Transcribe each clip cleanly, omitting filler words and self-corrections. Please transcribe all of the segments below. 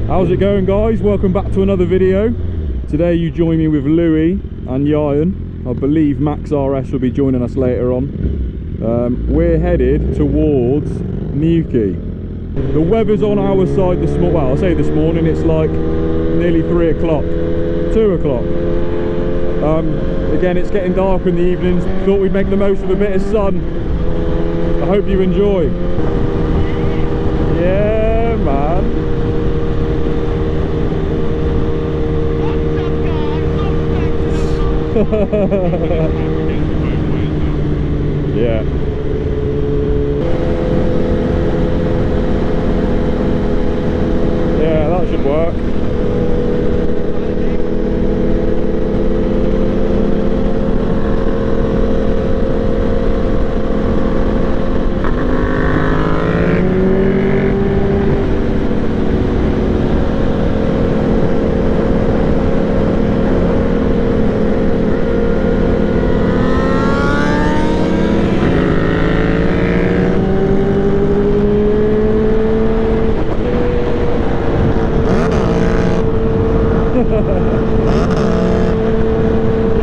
How's it going, guys? Welcome back to another video. Today you join me with Louis and Yayan. I believe Max RS will be joining us later on. We're headed towards Newquay. The weather's on our side this morning. Well, I say this morning, it's like nearly 3 o'clock, 2 o'clock. Again, it's getting dark in the evenings. Thought we'd make the most of a bit of sun. I hope you enjoy. Yeah, man. Yeah. Yeah, that should work.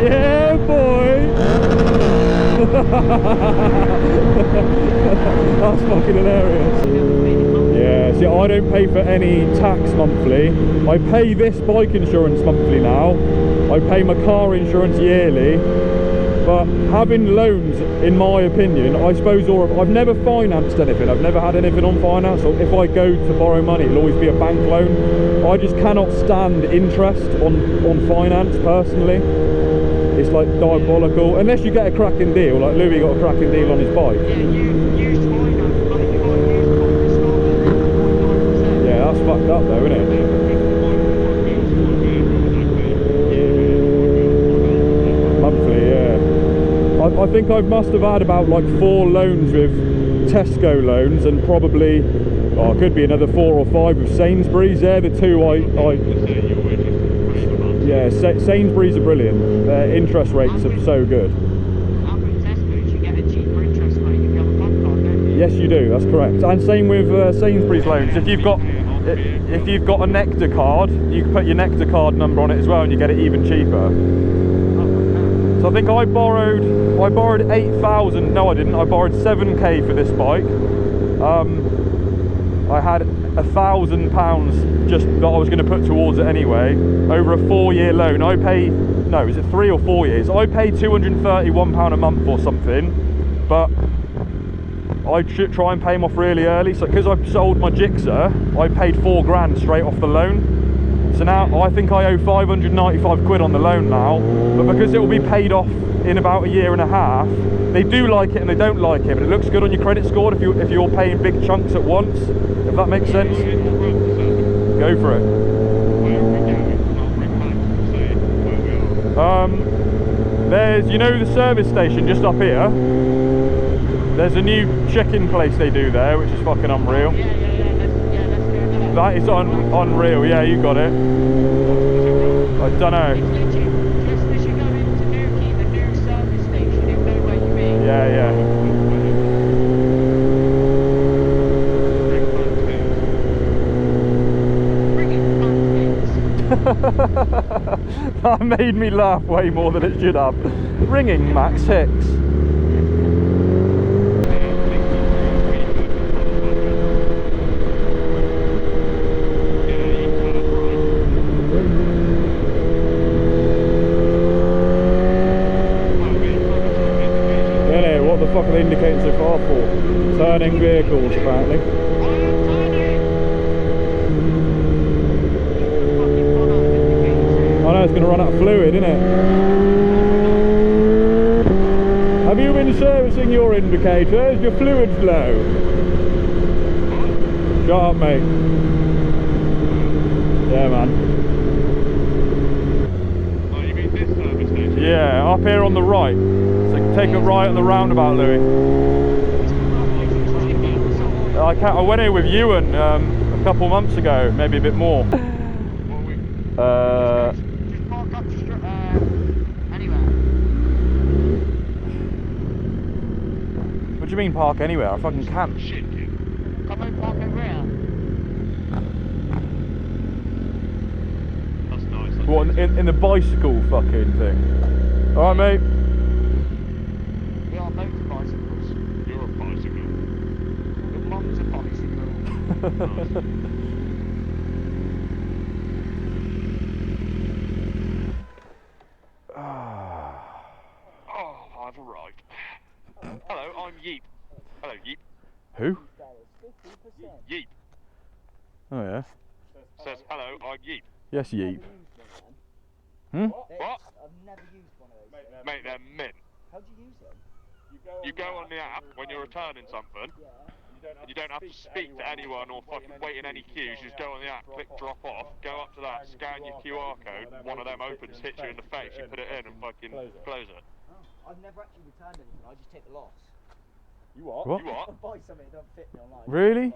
Yeah, boy. That's fucking hilarious. Yeah, see, I don't pay for any tax monthly. I pay this bike insurance monthly now. I pay my car insurance yearly. But having loans, in my opinion, I suppose, or I've never financed anything. I've never had anything on finance. Or if I go to borrow money, it'll always be a bank loan. I just cannot stand interest on finance personally. It's like diabolical. Unless you get a cracking deal, like Louis got a cracking deal on his bike. Yeah, use finance, but if you can't use it, yeah, that's fucked up though, isn't it? Monthly, yeah. I think I must have had about like 4 loans with Tesco loans, and probably, oh, it could be another 4 or 5 with Sainsbury's. They're the two yeah, Sainsbury's are brilliant. Their interest rates are so good. Tesco's, you get a cheaper interest rate if you have a bank card, don't you? Yes, you do. That's correct. And same with Sainsbury's loans. If you've got a Nexx card, you can put your Nexx card number on it as well, and you get it even cheaper. So I think I borrowed 8,000. No, I didn't. I borrowed 7k for this bike. I had £1,000 just that I was going to put towards it anyway, over a 4-year loan. I pay, no, is it 3 or 4 years? I pay £231 a month or something, but I should try and pay them off really early. So because I've sold my Gixxer, I paid 4 grand straight off the loan. So now I think I owe 595 quid on the loan now, but because it will be paid off in about a year and a half, they do like it and they don't like it, but it looks good on your credit score if you're paying big chunks at once, if that makes sense. Go for it. There's, you know, the service station just up here, there's a new chicken place they do there, which is fucking unreal. Let's do that. That is unreal. Yeah, you got it. I don't know. Just as you go into Newquay, the new service station, you know where you mean. Yeah. That made me laugh way more than it should have. Ringing Max Hicks. What the fuck are they indicating so far for? Turning vehicles, apparently. I know it's going to run out of fluid, isn't it? Have you been servicing your indicators? Your fluid's low. Shut up, mate. Yeah, man. Oh, you mean this service station? Yeah, up here on the right. So take a right on the roundabout, Louis. I went here with Ewan a couple months ago, maybe a bit more. Just park up anywhere. What do you mean park anywhere? I fucking can't. Shit, kid. Come and park over here. What, in the bicycle fucking thing? Alright, mate. We are motor bicycles. You're a bicycle. Your mum's a bicycle. Oh, I've arrived. Hello, I'm Yeep. Hello, Yeep. Who? Yeep. Oh, yeah. Says, hello, I'm Yeep. Yes, Yeep. Hmm? What? I've never used one of those. Mate, they're mint. How do you use them? You go on the app when you're returning something, and you don't have to speak to anyone or fucking wait in any queues. You just go on the app, click drop off, go up to that, scan your QR code, one of them opens, hits you in the face, you put it in and fucking close it. Oh, I've never actually returned anything. I just take the loss. You what? What? You what? I buy something that don't fit me online. Really?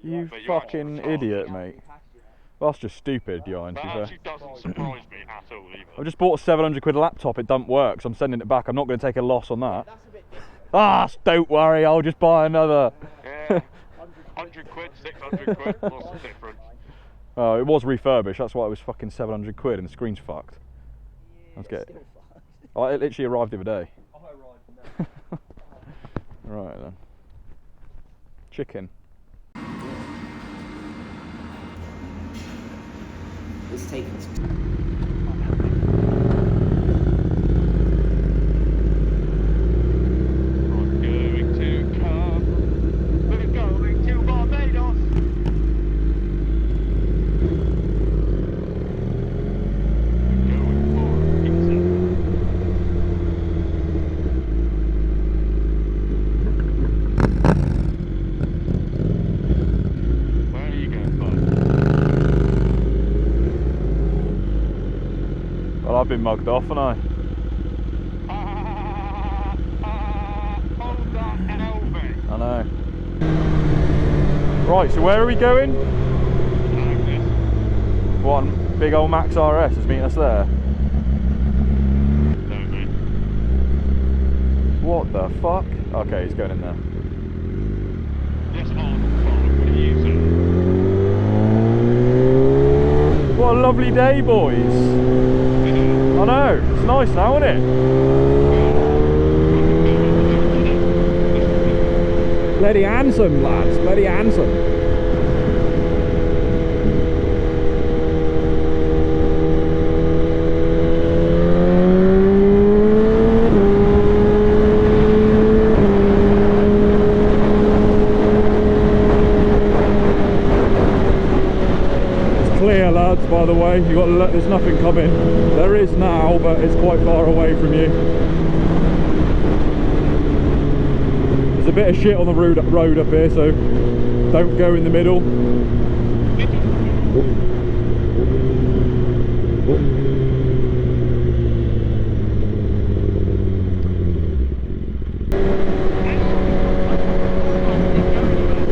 You Mate, you're fucking actually idiot, Yeah, mate. repackaging it. That's just stupid, Yarn, to That be fair. actually doesn't surprise me at all either. I've just bought a 700 quid laptop, it don't work, so I'm sending it back. I'm not going to take a loss on that. That's a bit different. Ah, don't worry, I'll just buy another. Yeah. 100 quid, 600 quid, what's the difference? Oh, it was refurbished, that's why it was fucking 700 quid and the screen's fucked. Let's get it. Still fucked. Oh, it literally arrived the other day. I arrived now. Right then. Chicken. It's taking us. I'm going to come. We're going to Barbados. We're going for pizza. Where are you going, bud? Well, I've been mugged off, haven't I? Hold that LV. I know. Right, so where are we going? Like this. One big old Max RS is meeting us there. No, mate. What the fuck? Okay, he's going in there. Yes, on. What are you saying? What a lovely day, boys. I know, it's nice now, isn't it? Bloody handsome, lads, bloody handsome. It's clear, lads, by the way. You got to let, there's nothing coming. There is now, but it's quite far away from you. There's a bit of shit on the road up here, so don't go in the middle.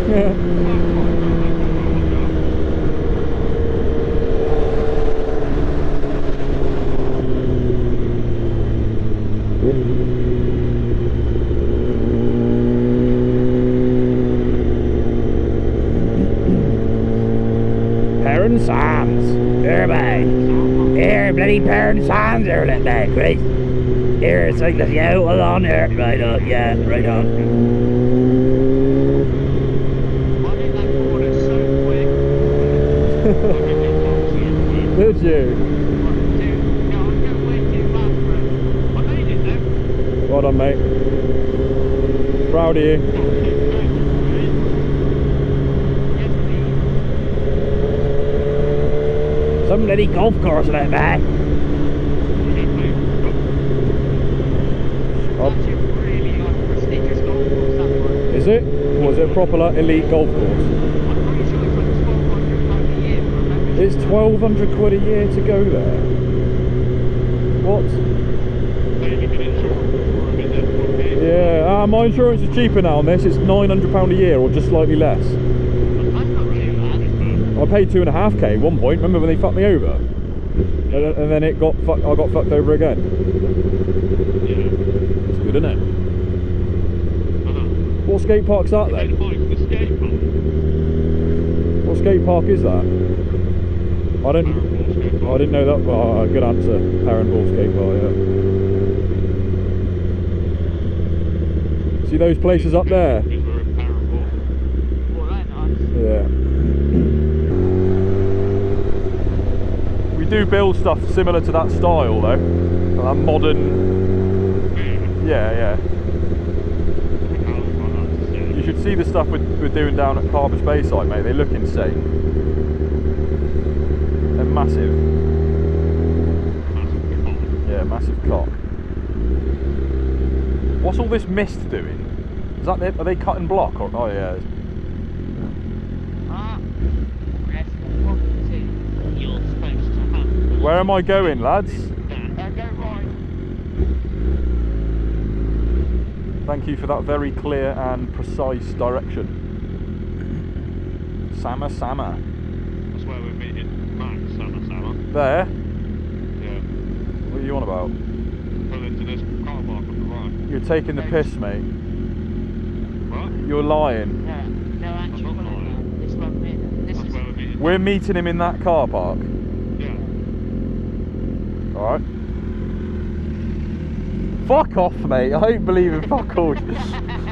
Yeah. Parent Sands, there, mate. Here, bloody Parent Sands, there, let back, right? Here, it's like, yeah, hold on there. Right on, yeah, right on. I hit that corner so quick. Did you? Dude, no, I'm going way too fast for it. I made it though. Well done, mate. Proud of you. Yes, please. Some bloody golf course like that. That's a really prestigious golf course, that one. Is it? Was it a proper like, elite golf course? I'm pretty sure it's like £1,200 a year for a membership. It's 1,200 quid a year to go there. What? Yeah, my insurance is cheaper now on this. It's £900 a year or just slightly less. That's not too bad. I paid 2.5k at one point. Remember when they fucked me over? And then it got I got fucked over again. It's good, isn't it? What skate park's that then? What skate park is that? I don't. Oh, I didn't know that. Oh, good answer. Parent Ball skate bar, yeah. See those places up there? Because we're in Parent Ball. Well, they're nice. Yeah. We do build stuff similar to that style though. That modern. Yeah. You should see the stuff we're doing down at Carver's Bayside, mate. They look insane. They're massive. Yeah, massive cock. What's all this mist doing? Is that are they cutting block or? Oh yeah. You're supposed to have. Where am I going, lads? Go right. Thank you for that very clear and precise direction. Sama. That's where we're meeting Max, Sama. There? Yeah. What are you on about? Pull into this car park on the right. You're taking the piss, mate. What? You're lying. No, actually, I'm not lying. this one, this That's is. where we're meeting. We're meeting him in that car park. Yeah. Alright. Fuck off, mate. I don't believe in fuck all.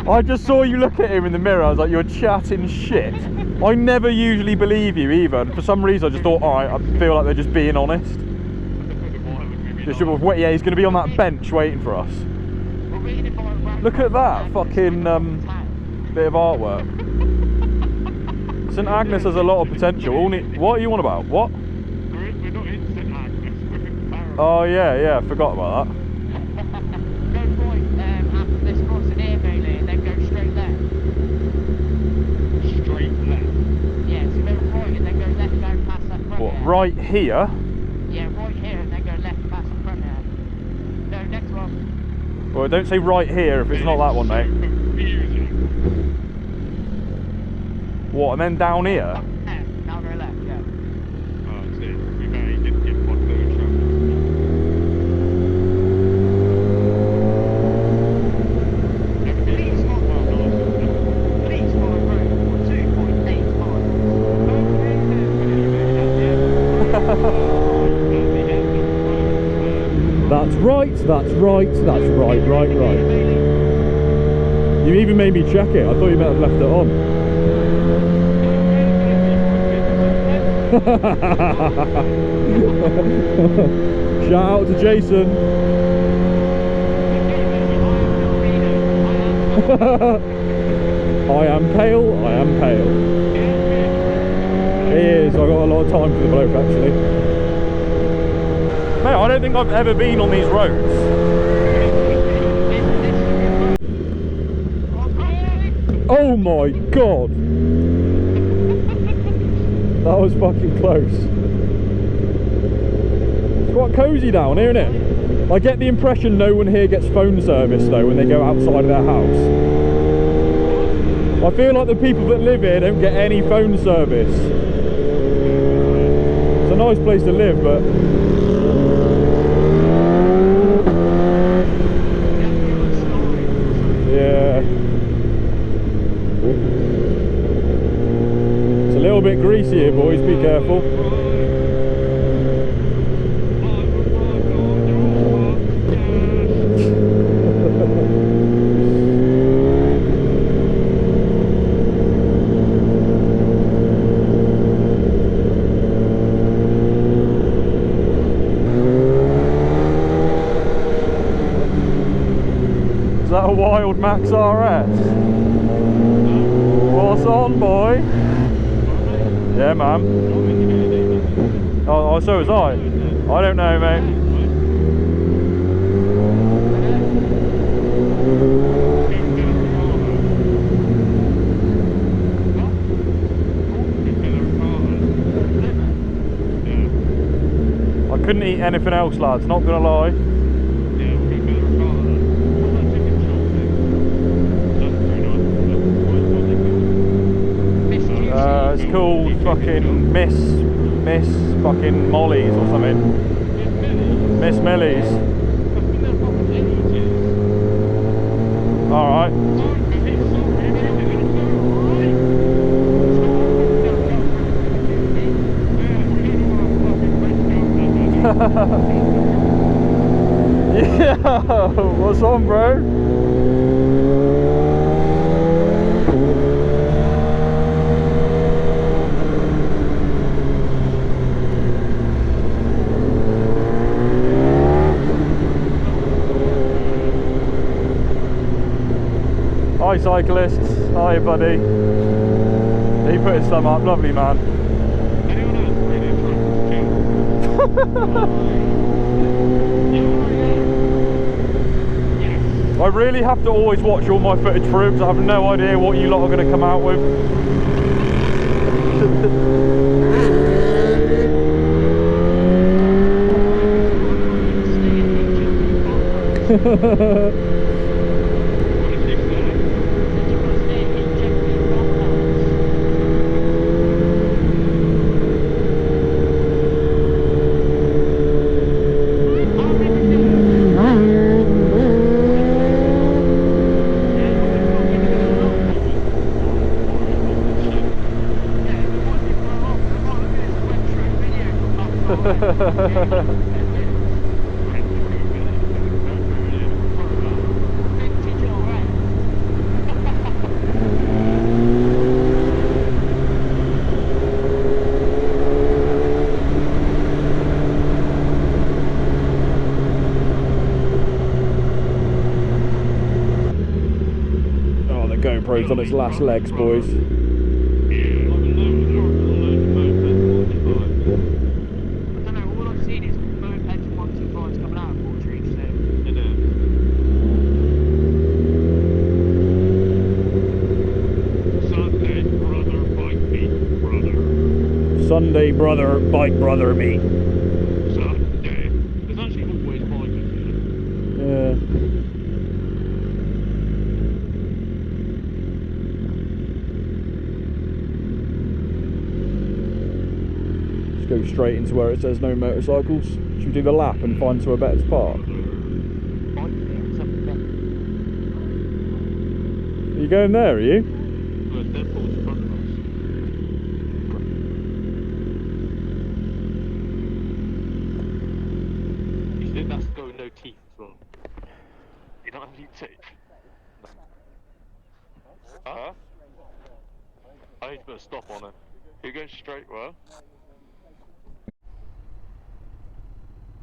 I just saw you look at him in the mirror. I was like, you're chatting shit. I never usually believe you either. And for some reason, I just thought, alright, I feel like they're just being honest. Why would we be Just, lying? yeah, he's going to be on that bench waiting for us. We're reading it by a Look at that fucking bit of artwork. St Agnes has a lot of potential. What are you on about? What? We're not in St Agnes, we're in Parent. Oh yeah, I forgot about that. Go right after this crossing here, Bailey, and then go straight left. Straight left. Yeah, so go right and then go left, go past that front What, end. right here? Yeah, right here and then go left past the front end. No, next one. Well, don't say right here if it's not that one, mate. Confusing. What, and then down here? Yeah, now go left, yeah. Oh, that's it. We may get one little shot. Please not Please follow road for 2.8 miles. That's right. Right. You even made me check it. I thought you might have left it on. Shout out to Jason. I am pale. He is. I've got a lot of time for the bloke actually. Mate, I don't think I've ever been on these roads. Oh my god! That was fucking close. It's quite cosy down here, isn't it? I get the impression no one here gets phone service though when they go outside of their house. I feel like the people that live here don't get any phone service. It's a nice place to live, but yeah. It's a little bit greasy here, boys, be careful. Is that a wild Max RS? What's on, boy? Yeah, man. Oh, so was I. I don't know, mate. I couldn't eat anything else, lads, not gonna lie. It's called fucking Miss fucking Molly's or something. Miss Millie's. Alright. Yeah, what's on, bro? Hi cyclists, hi buddy. He put his thumb up, lovely man. Anyone else really trying to I really have to always watch all my footage through because I have no idea what you lot are going to come out with. Oh, the GoPro's on its last legs, boys. Sunday brother, bike brother me. Saturday. There's actually always bikers here. Yeah. Let's go straight into where it says no motorcycles. Should we do the lap and find somewhere better to park? Are you going there, are you? There's Deadpool's in front of us. You think that's going no teeth as well? You don't have any teeth? Huh? I need to put a stop on it. You're going straight where?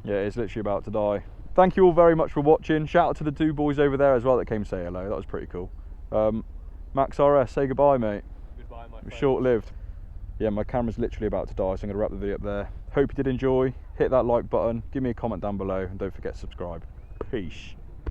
Yeah, it's literally about to die. Thank you all very much for watching. Shout out to the two boys over there as well that came to say hello. That was pretty cool. Max RS, say goodbye, mate. Goodbye, my friend. Short-lived. Yeah, my camera's literally about to die, so I'm going to wrap the video up there. Hope you did enjoy. Hit that like button, give me a comment down below, and don't forget to subscribe. Peace.